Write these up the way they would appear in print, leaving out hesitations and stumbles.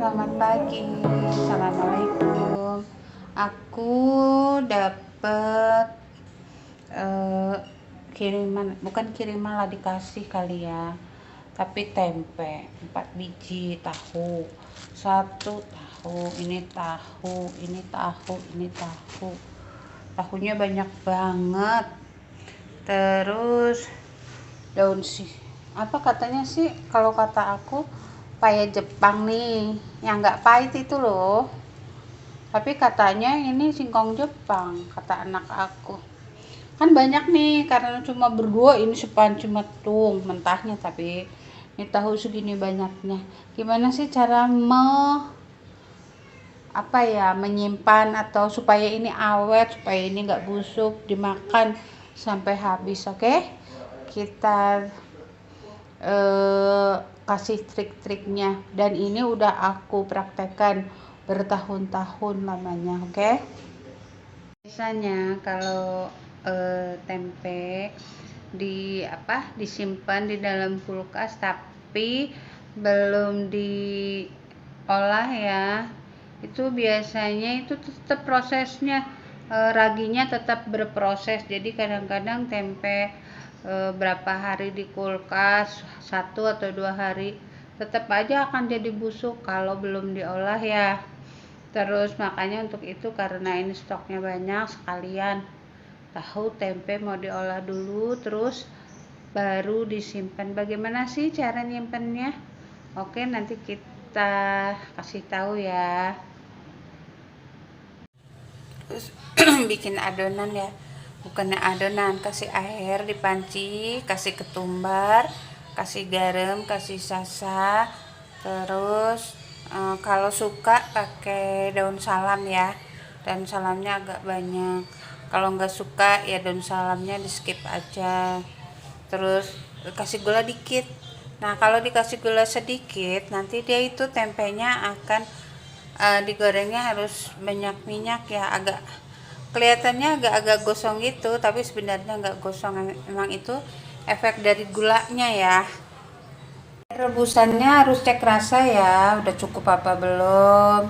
Selamat pagi, assalamualaikum. Aku dapet kiriman, bukan kiriman lah, dikasih kali ya. Tapi tempe 4 biji, tahu 1, ini tahu, ini tahu, ini tahu. Tahunya banyak banget. Terus daun sih, apa katanya sih, kalau kata aku paya Jepang nih, yang nggak pahit itu loh. Tapi katanya ini singkong Jepang, kata anak aku. Kan banyak nih, karena cuma berdua ini sepanci metung mentahnya, tapi ini tahu segini banyaknya. Gimana sih cara menyimpan atau supaya ini awet, supaya ini nggak busuk, dimakan sampai habis. Oke, kita kasih trik-triknya, dan ini udah aku praktekkan bertahun-tahun lamanya. Oke, biasanya kalau tempe disimpan di dalam kulkas tapi belum diolah ya, itu biasanya itu tetap prosesnya, raginya tetap berproses. Jadi kadang-kadang tempe berapa hari di kulkas, 1 atau 2 hari, tetap aja akan jadi busuk kalau belum diolah ya. Terus makanya untuk itu, karena ini stoknya banyak, sekalian tahu tempe mau diolah dulu terus baru disimpan. Bagaimana sih cara nyimpennya? Oke, nanti kita kasih tahu ya. Terus bikin adonan ya, bukannya adonan, kasih air di panci, kasih ketumbar, kasih garam, kasih sasa. Terus kalau suka pakai daun salam ya, daun salamnya agak banyak. Kalau nggak suka ya daun salamnya di skip aja. Terus kasih gula dikit. Nah, kalau dikasih gula sedikit, nanti dia itu tempenya akan digorengnya harus banyak minyak ya, agak kelihatannya agak-agak gosong gitu, tapi sebenarnya nggak gosong, emang itu efek dari gulanya ya. Rebusannya harus cek rasa ya, udah cukup apa belum.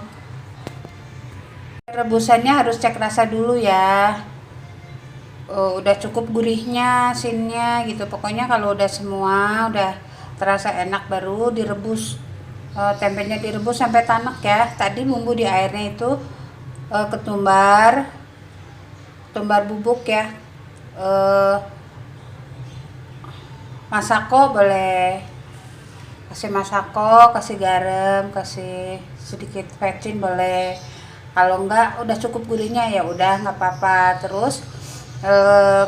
Rebusannya harus cek rasa dulu ya. Udah cukup gurihnya, asinnya gitu. Pokoknya kalau udah semua udah terasa enak, baru direbus. Tempenya direbus sampai tanak ya. Tadi bumbu di airnya itu ketumbar bubuk ya, masako boleh, kasih masako, kasih garam, kasih sedikit vetsin boleh. Kalau enggak udah cukup gurihnya ya udah nggak apa-apa. Terus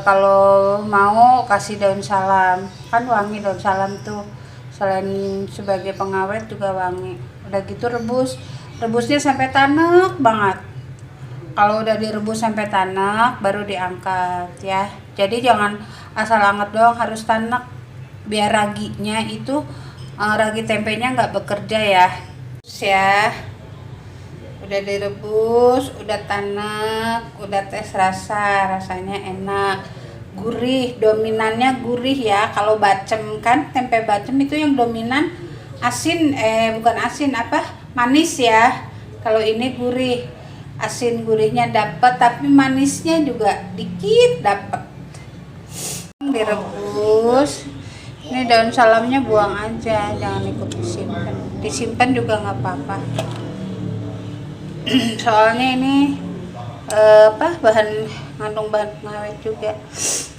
kalau mau kasih daun salam, kan wangi daun salam tuh, selain sebagai pengawet juga wangi. Udah gitu rebusnya sampai tanak banget. Kalau udah direbus sampai tanak baru diangkat ya. Jadi jangan asal anget doang, harus tanak biar raginya itu ragi tempenya nggak bekerja ya. Terus ya, udah direbus, udah tanak, udah tes rasanya enak, gurih, dominannya gurih ya. Kalau bacem kan, tempe bacem itu yang dominan asin, bukan asin, manis ya. Kalau ini gurih, asin gurihnya dapat, tapi manisnya juga dikit dapat. Direbus, ini daun salamnya buang aja, jangan ikut disimpan juga nggak apa-apa. Soalnya ini mengandung bahan pengawet juga.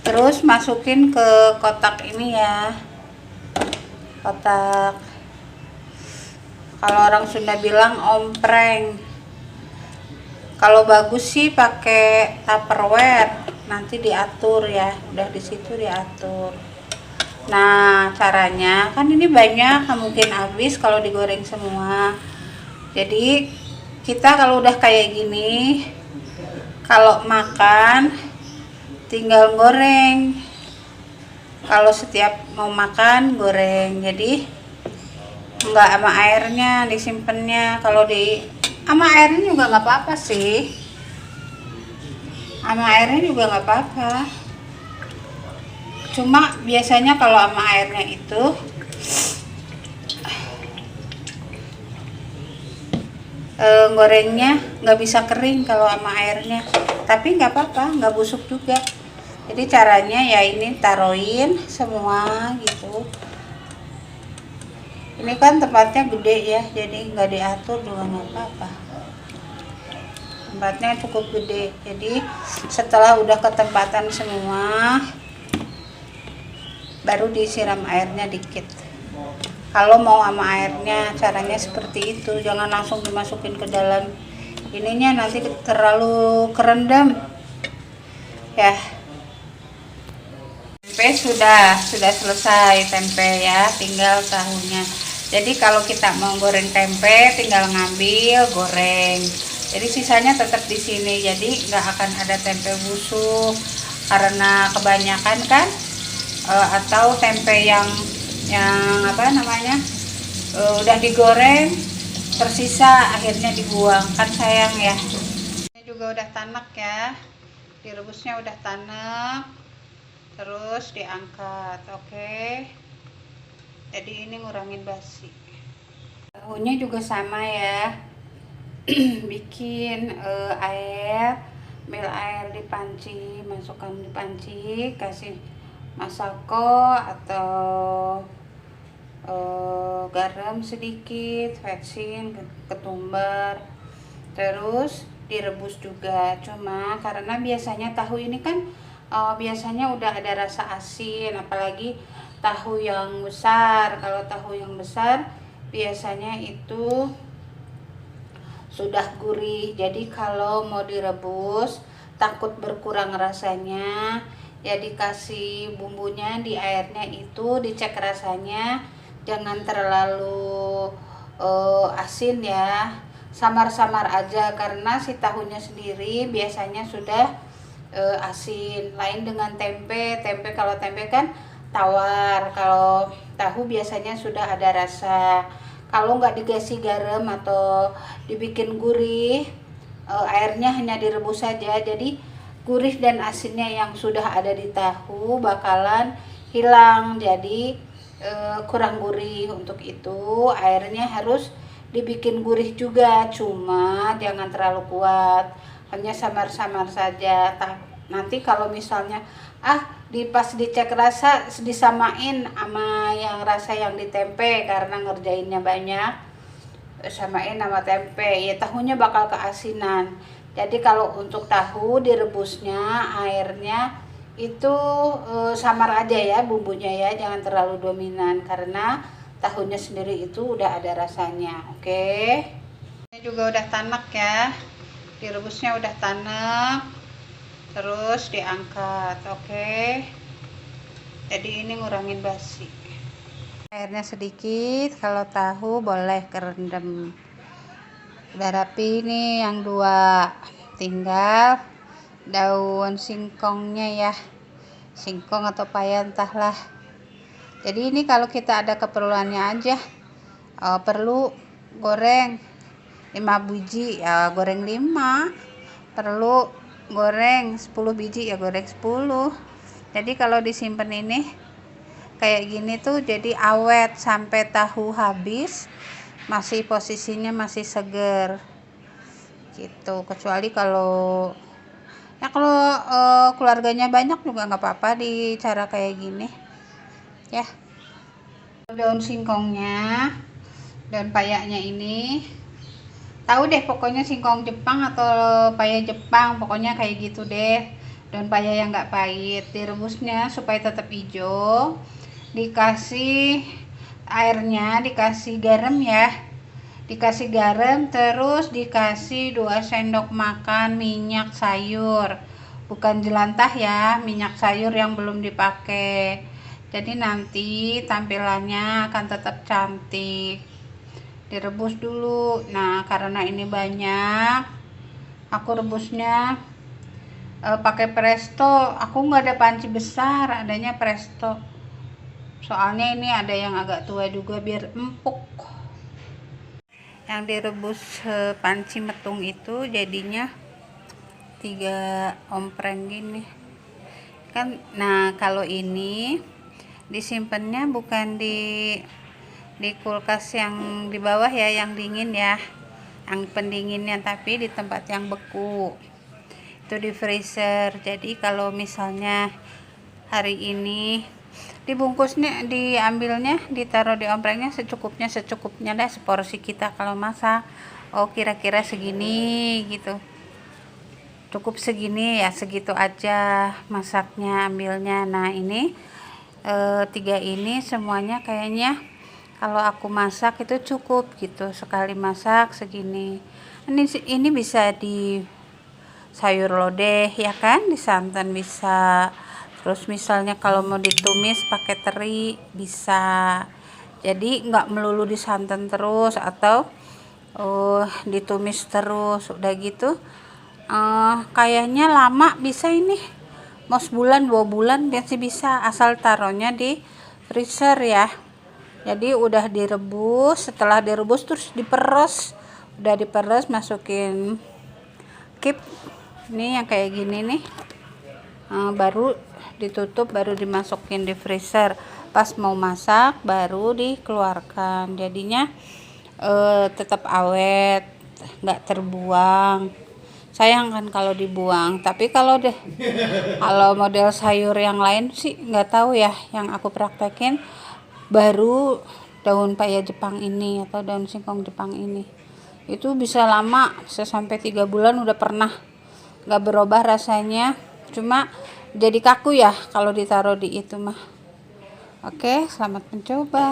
Terus masukin ke kotak ini ya, kotak, kalau orang Sunda bilang ompreng. Kalau bagus sih pakai tupperware, nanti diatur ya, udah di situ diatur. Nah, caranya kan ini banyak, mungkin habis kalau digoreng semua. Jadi kita kalau udah kayak gini, kalau makan tinggal goreng. Kalau setiap mau makan goreng, jadi nggak sama airnya disimpannya. Kalau sama airnya juga nggak apa-apa sih, sama airnya juga nggak apa-apa. Cuma biasanya kalau sama airnya itu gorengnya nggak bisa kering kalau sama airnya, tapi nggak apa-apa, nggak busuk juga. Jadi caranya ya ini taruhin semua gitu. Ini kan tempatnya gede ya, jadi nggak diatur juga nggak apa-apa. Tempatnya cukup gede, jadi setelah udah ketempatan semua baru disiram airnya dikit. Kalau mau sama airnya caranya seperti itu, jangan langsung dimasukin ke dalam ininya, nanti terlalu kerendam ya. Tempe sudah selesai tempe ya, tinggal tahunya. Jadi kalau kita mau goreng tempe tinggal ngambil goreng, jadi sisanya tetap di sini, jadi nggak akan ada tempe busuk karena kebanyakan kan atau tempe yang apa namanya udah digoreng tersisa akhirnya dibuang, kan sayang ya. Ini juga udah tanak ya, direbusnya udah tanak, terus diangkat. Oke, jadi ini ngurangin basi. Tahunya juga sama ya. Bikin ambil air di panci, masukkan di panci, kasih masako atau garam sedikit, vetsin, ketumbar, terus direbus juga. Cuma karena biasanya tahu ini kan biasanya udah ada rasa asin, apalagi tahu yang besar. Kalau tahu yang besar biasanya itu sudah gurih, jadi kalau mau direbus takut berkurang rasanya ya dikasih bumbunya di airnya itu, dicek rasanya, jangan terlalu asin ya, samar-samar aja karena si tahunya sendiri biasanya sudah asin. Lain dengan tempe kalau tempe kan tawar, kalau tahu biasanya sudah ada rasa. Kalau nggak dikasih garam atau dibikin gurih, airnya hanya direbus saja, jadi gurih dan asinnya yang sudah ada di tahu bakalan hilang, jadi kurang gurih. Untuk itu airnya harus dibikin gurih juga, cuma jangan terlalu kuat, hanya samar-samar saja. Nanti kalau misalnya pas dicek rasa disamain sama yang rasa yang di tempe, karena ngerjainnya banyak, samain sama tempe ya, tahunya bakal keasinan. Jadi kalau untuk tahu direbusnya airnya itu samar aja ya bumbunya ya, jangan terlalu dominan karena tahunya sendiri itu udah ada rasanya. Oke, ini juga udah tanak ya, direbusnya udah tanak, terus diangkat. Oke, jadi ini ngurangin basi. Airnya sedikit, kalau tahu boleh kerendam. Udah rapi nih yang dua, tinggal daun singkongnya ya, singkong atau paya entahlah. Jadi ini kalau kita ada keperluannya aja, perlu goreng 5 biji ya goreng 5, perlu goreng 10 biji ya goreng 10. Jadi kalau disimpan ini kayak gini tuh jadi awet sampai tahu habis, masih posisinya masih seger gitu. Kecuali kalau ya keluarganya banyak juga nggak apa-apa di cara kayak gini ya. Daun singkongnya, daun payaknya ini tahu deh pokoknya, singkong Jepang atau paya Jepang, pokoknya kayak gitu deh. Daun paya yang nggak pahit, direbusnya supaya tetap hijau, dikasih airnya, dikasih garam ya, dikasih garam, terus dikasih 2 sendok makan minyak sayur, bukan jelantah ya, minyak sayur yang belum dipakai, jadi nanti tampilannya akan tetap cantik. Direbus dulu. Nah karena ini banyak, aku rebusnya pakai presto. Aku nggak ada panci besar, adanya presto, soalnya ini ada yang agak tua juga biar empuk. Yang direbus panci metung itu jadinya 3 ompreng gini kan. Nah kalau ini disimpannya bukan di kulkas yang di bawah ya, yang dingin ya, yang pendinginnya, tapi di tempat yang beku itu di freezer. Jadi kalau misalnya hari ini dibungkusnya, diambilnya, ditaruh di omprengnya secukupnya deh, seporsi kita kalau masak. Oh kira-kira segini gitu, cukup segini ya, segitu aja masaknya, ambilnya. Nah ini 3 ini semuanya kayaknya kalau aku masak itu cukup gitu, sekali masak segini. Ini bisa di sayur lodeh ya kan, di santan bisa. Terus misalnya kalau mau ditumis pakai teri bisa. Jadi nggak melulu di santan terus atau ditumis terus. Udah gitu kayaknya lama bisa ini, mau sebulan 2 bulan masih bisa, asal taruhnya di freezer ya. Jadi udah direbus, setelah direbus terus diperes, udah diperes masukin keep ini yang kayak gini nih, baru ditutup, baru dimasukin di freezer. Pas mau masak baru dikeluarkan, jadinya tetap awet, nggak terbuang. Sayang kan kalau dibuang. Tapi kalau model sayur yang lain sih nggak tahu ya, yang aku praktekin baru daun paya Jepang ini atau daun singkong Jepang ini itu bisa lama, bisa sampai 3 bulan udah pernah, nggak berubah rasanya, cuma jadi kaku ya kalau ditaruh di itu mah. Oke, selamat mencoba.